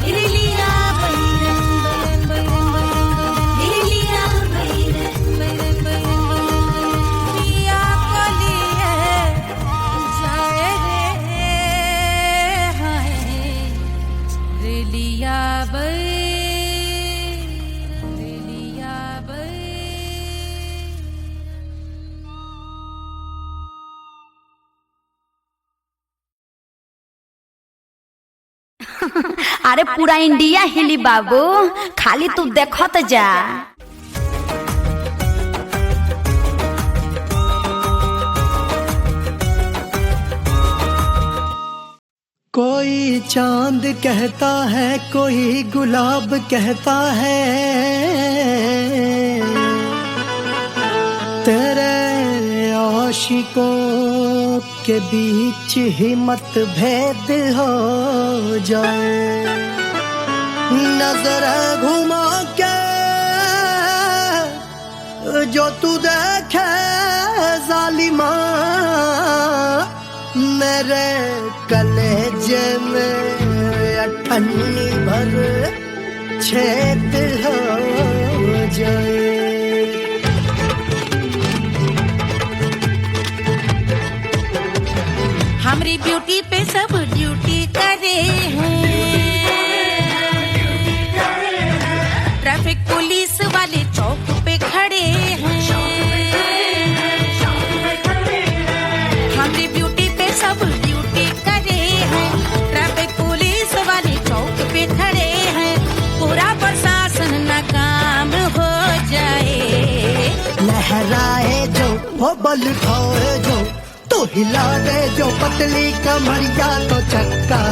रेलिया बैरन, बैरन बैरन बैरन, रेलिया बैरन, बैरन बैरन बैरन। पिया को लिए जाए रे, हाय रेलिया बैरन, रेलिया बैरन। अरे पूरा इंडिया हिली बाबू, खाली तू देखत जा। कोई चांद कहता है, कोई गुलाब कहता है, तेरे आशिकों के बीच ही मतभेद हो जाए। नजर घुमा के जो तू देखे जालिमा, मेरे कलेजे में अठन्नी भर छेद हो जाए। हमारी ब्यूटी पे सब ड्यूटी करे हैं, ट्रैफिक पुलिस वाले चौक पे खड़े हैं। हमारी ब्यूटी पे सब ड्यूटी करे हैं, ट्रैफिक पुलिस वाले चौक पे खड़े हैं। पूरा प्रशासन नाकाम हो जाए। लहराए जो वो बल खाए जो, तो हिला दे जो पतली कमरिया तो चक्का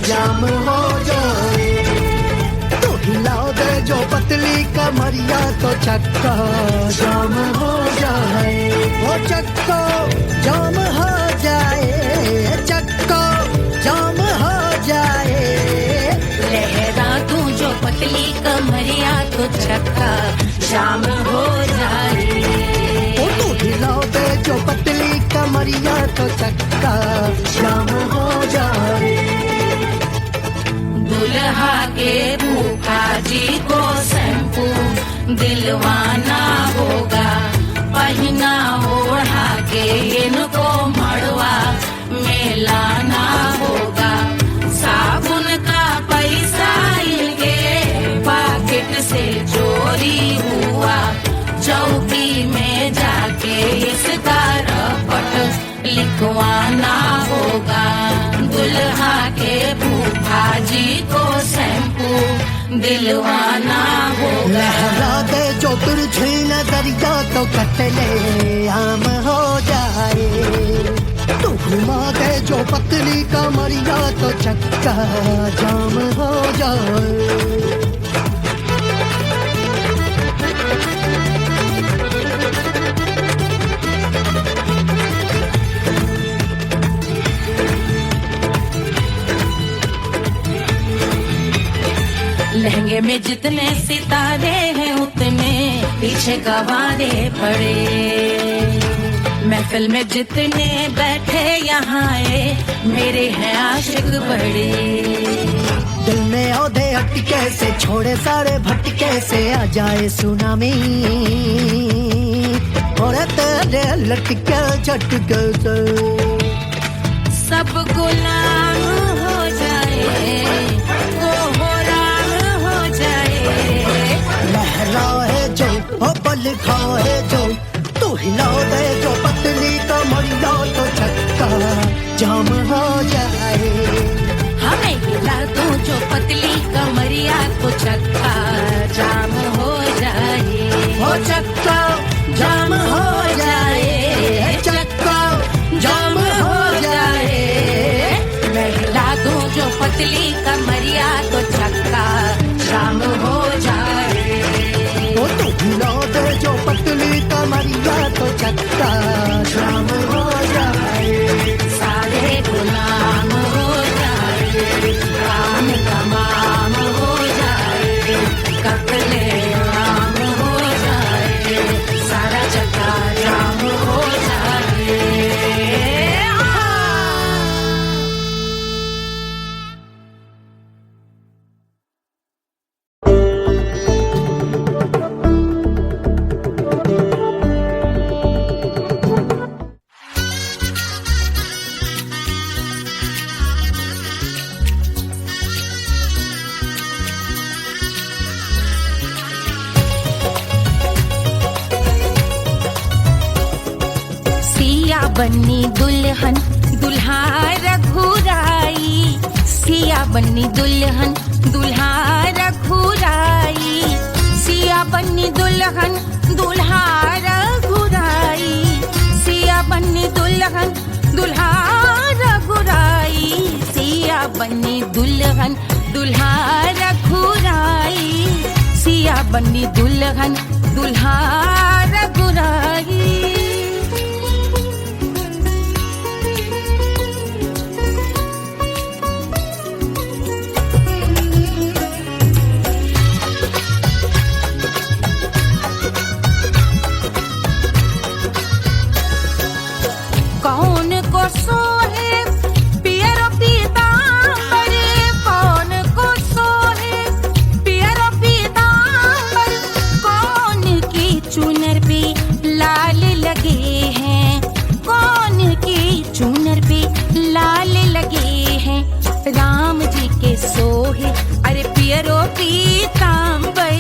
जाम हो जाए। तो हिला दे जो पतली कमरिया तो चक्का जाम हो जाए। वो चक्का जाम हो जाए, चक्का जाम हो जाए। लहरा तू जो पतली कमरिया तो चक्का जाम हो जाए। ओ तू हिला दे जो पतली कमरिया तो चक्का जाम हो जाए। दुल्हा के फूफा जी को शैम्पू दिलवाना होगा, पहना ओढ़ा के इनको मड़वा में लाना होगा। साबुन का पैसा इनके पॉकेट से चोरी हुआ, चौकी में जाके इसका रपट लिखवाना होगा। दुल्हा के फूफा जी को शैम्पू दिलवाना होगा। लहरा दे जो तिरछी नजरिया तो कतले आम हो जाए। तू घुमा दे जो पतली कमरिया तो चक्का जाम हो जाए। लहंगे में जितने सितारे हैं उतने पीछे गवारे पड़े। महफिल में जितने बैठे यहाँ आए मेरे हैं आशिक बड़े। दिल में औधे अटके से छोड़े सारे भटके से आ जाए सुनामी, और तेरे लटके झटके से सब गुलाम हो जाए, लहराए जो ओ बल खाए जो, तू हिला दे जो पतली कमरिया तो चक्का जाम हो जाए। हमें हिला दो जो पतली कमरिया तो चक्का जाम हो जाए। ओ चक्का जाम हो जाए, चक्का जाम हो जाए। मैं हिला दूं जो पतली कमरिया तो चक्का जाम हो जाए। ओ तू हिला दे जो पतली कमरिया तो चक्का जाम हो जाए। सारे गुलाम हो जाए, काम तमाम हो जाए, कत्ले आम हो जाए, सारा चक्का जाम हो जाए। बन्नी दुल्हन दुल्हा रघुराई, सिया बन्नी दुल्हन दुल्हा रघुराई, सिया बन्नी दुल्हन दुल्हा रघुराई, सिया बन्नी दुल्हन दुल्हा रघुराई, सिया बन्नी दुल्हन दुल्हा रघुराई, सिया बन्नी दुल्हन दुल्हा रघुराई। कौन को सोहे पियरो पीतांबर, कौन को सोहे पियरो पीताम्बर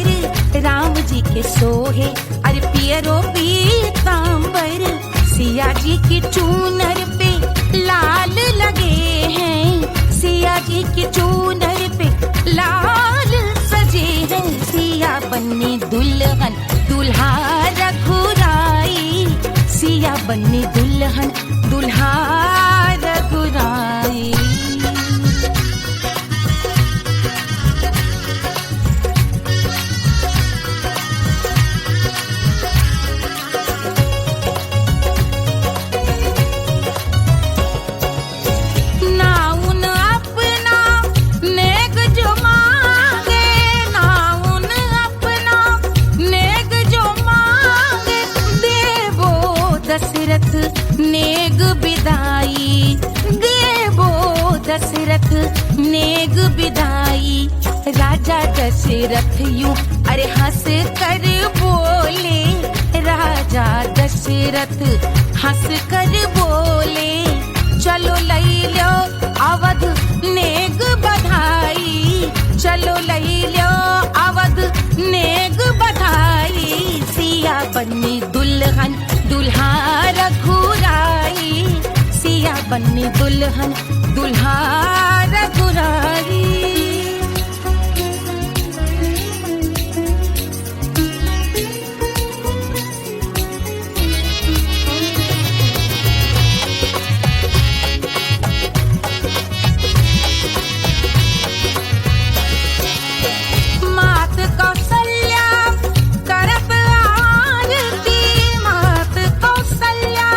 राम जी के सोहे, अरे पियरो पीताम्बर सिया जी की चूनर पे लाल लगे हैं, सिया जी की चूनर पे लाल सजे हैं। सिया बन्नी दुल्हन दुल्हा रघुराई, सिया बन्नी दुल्हन दुल्हा रघुराई। नेग बिदाई देवो दशरथ नेग बिदाई। राजा दशरथ यूं अरे हंस कर बोले, राजा दशरथ हंस कर बोले, चलो लई लो अवध नेग बधाई, चलो लई लो अवध नेग बधाई। सिया बन्नी दुल्हन दुल्हा रघुराई, सिया बन्नी दुल्हन दुल्हा रघुराई। मात कौशल्या करत आरती, मात कौशल्या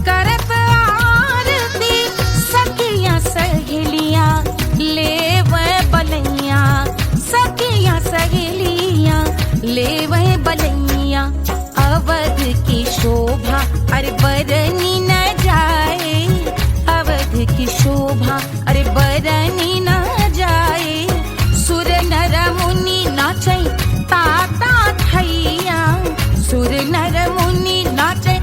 करत आरती, सखियां सहेलियां लेवे बलैया, सखियां सहेलियां लेवे बलैया। अवध की शोभा अरे बरनी न जाए, अवध की शोभा अरे बरनी न जाए। सुर नर मुनि नाचे ताता थैया, सुर नर मुनि नाचे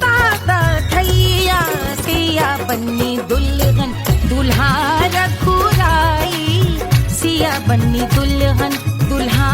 ताता थैया। सिया बन्नी दुल्हन दुल्हा रघुराई, सिया बन्नी दुल्हन दुल्हा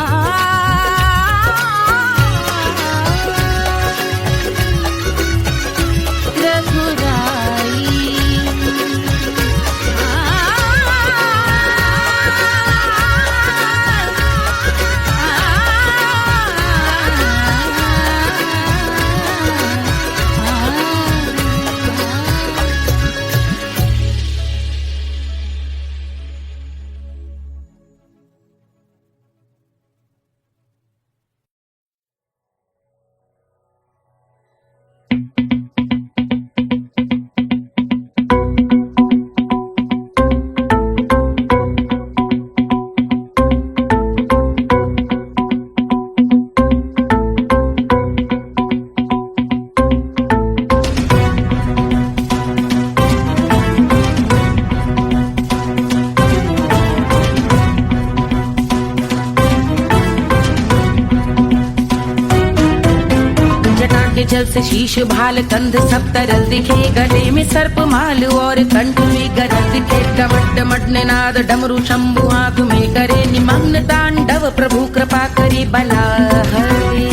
जल से शीश भाल कंध सब तरल दिखे, गले में सर्प माल और कंठ में गरज दिखे। डमट डमट निनाद डमरू शंभु आंख में करे निमग्न तांडव, प्रभु कृपा करे बला हरे।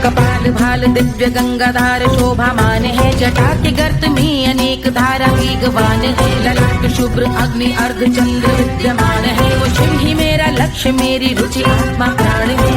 कपाल भाल दिव्य गंगाधार शोभामान है, जटा के गर्त में अनेक धारा वेगवान है। ललाट शुभ्र अग्नि अर्ध चंद्र विद्यमान है, वो शिव ही मेरा लक्ष्य मेरी रुचि आत्मा प्राण है।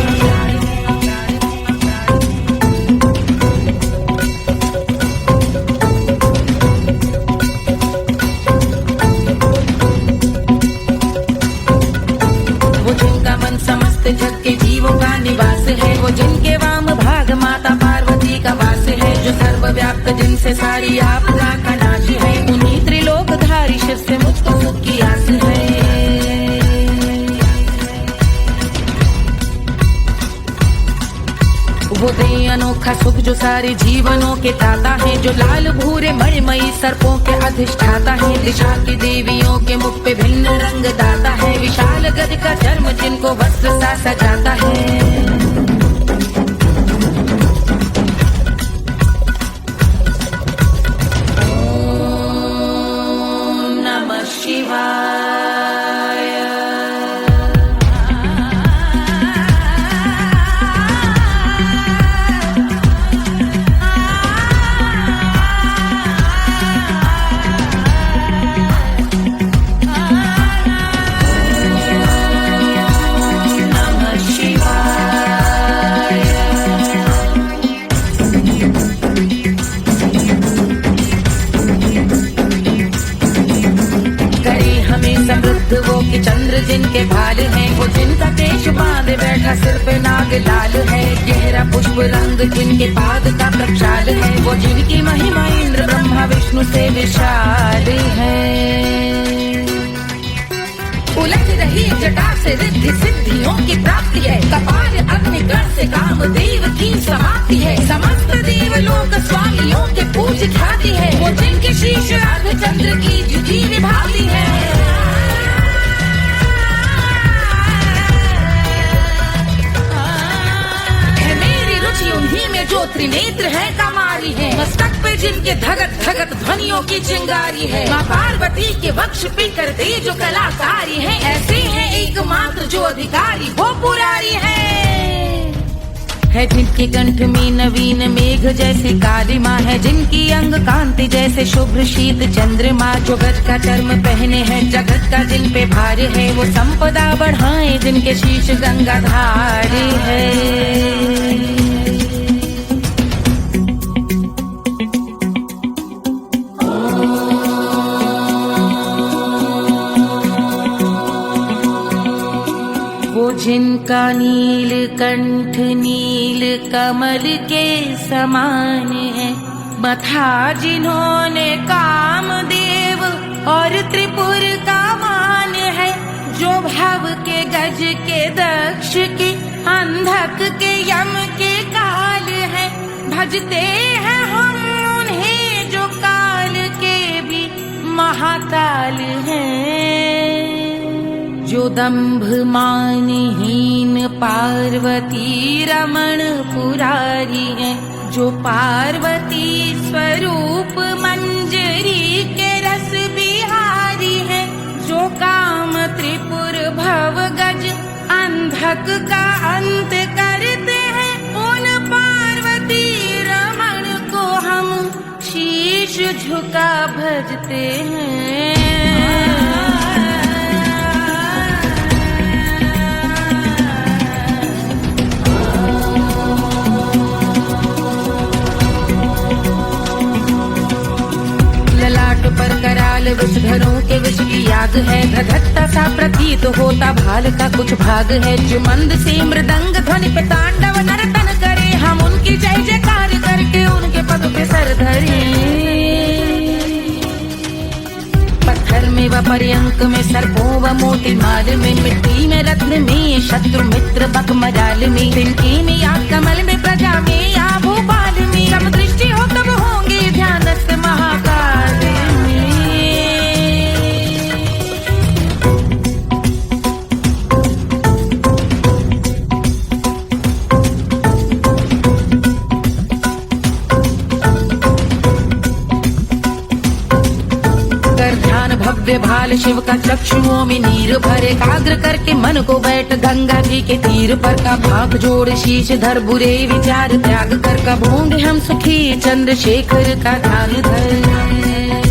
वो जिनका मन समस्त जग के जीवों का निवास है, वो जिनके वाम भाग माता पार्वती का वास है। जो सर्वव्याप्त जिनसे सारी आपदा का नाश है, उन्हीं त्रिलोकधारी शिव से मुझको सुख की आस है। वो दे अनोखा सुख जो सारे जीवनों के दाता है, जो लाल भूरे मणिमयी सर्पों के अधिष्ठाता है। दिशा की देवियों के मुख पे भिन्न रंग दाता है, विशाल गज का चर्म जिनको वस्त्र सा सजाता है। बैठा सिर पे नाग लाल है, गहरा पुष्प रंग जिनके पाद का प्रक्षाल है, वो जिनकी महिमा इंद्र ब्रह्मा विष्णु से विशाल है। उलझ रही जटा से रिद्धि सिद्धियों की प्राप्ति है, कपाल अग्निगण से कामदेव की समाप्ति है, समस्त देवलोक स्वामियों के पूज ख्याति है, वो जिनके शीश अर्धचंद्र की जुटी निभाती है। मेरी रुचि उन्हीं में जो त्रिनेत्र है कमारी है, मस्तक पे जिनके धगत धगत ध्वनियों की चिंगारी है, माँ पार्वती के वक्ष पे करते जो कलाकारी है, ऐसे हैं एकमात्र जो अधिकारी वो पुरारी है जिनके कंठ में नवीन मेघ जैसे कालिमा है, जिनकी अंग कांति जैसे शुभ्र शीत चंद्रमा, जो गज का चर्म पहने हैं जगत का जिन पे भार है, वो संपदा बढ़ाए जिनके शीश गंगाधार है। जिनका नील कंठ नील कमल के समान है, मथा जिन्होंने कामदेव और त्रिपुर का मान है, जो भव के गज के दक्ष के अंधक के यम के काल है, भजते हैं हम उन्हें जो काल के भी महाकाल हैं, जो दंभ मानहीन पार्वती रमण पुरारी है, जो पार्वती स्वरूप मंजरी के रस बिहारी है, जो काम त्रिपुर भव गज अंधक का अंत करते हैं, उन पार्वती रमण को हम शीश झुका भजते हैं। पर कराल विषधरों के विष की याद है, धधकता सा प्रतीत होता भाल का कुछ भाग है, जो मंद से मृदंग ध्वनि पे तांडव नर्तन करे, हम उनकी जय जयकार करके उनके पद पे सर धरे। पत्थर में व पर्यंक में सर्पों व मोती माल में, मिट्टी में रत्न में शत्रु मित्र बक मजाल में, तिनकी में या कमल में प्रजा में या भोपाल में, जब दृष्टि हो तब होंगे ध्यानस्थ महाकाल में। भव्य भाल शिव का चक्षुओं में नीर भरे, एकाग्र करके मन को बैठ गंगा जी के तीर पर, का भाग जोड़ शीश धर बुरे विचार त्याग कर, कब होंगे हम सुखी चंद्रशेखर का ध्यान धर।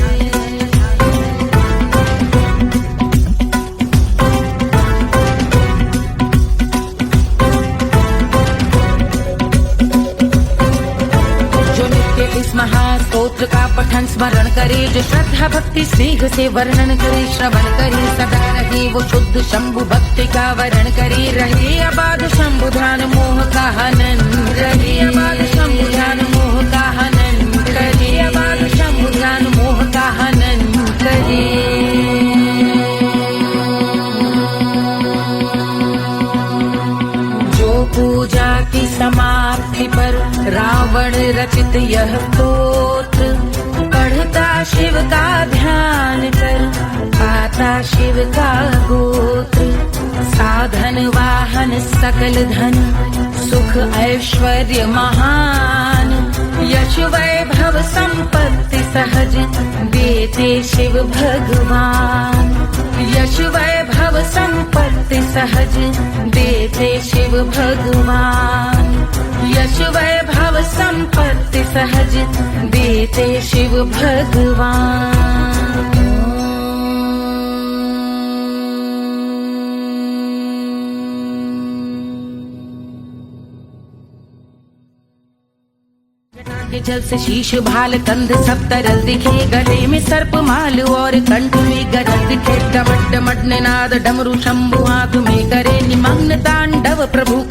महास्तोत्र का पठन स्मरण करे, जो श्रद्धा भक्ति स्नेह से वर्णन करे, श्रवण करे सदा रहे वो शुद्ध शंभु भक्ति का वरण करे, रहे अबाध शंभु ध्यान मोह का हनन, रहे अबाध शंभु ध्यान मोह का हनन, रहे अबाध शंभु ध्यान मोह का हनन करे। पूजा की समाप्ति पर रावण रचित यह स्तोत्र, पढ़ता शिव का ध्यान कर पाता शिव का गोत्र, साधन वाहन सकल धन सुख ऐश्वर्य महान, यश वैभव संपत्ति सहज देते शिव भगवान, यश वैभव संपत्ति सहज देते शिव भगवान, यश वैभव संपत्ति सहज देते शिव भगवान। के जल से शीश भाल कंध सब तरल दिखे, गले में सर्प माल और कंठ में गजल दिखे, डमट डमट निनाद डमरू शंभु हाथ में करे निमग्न तांडव, प्रभु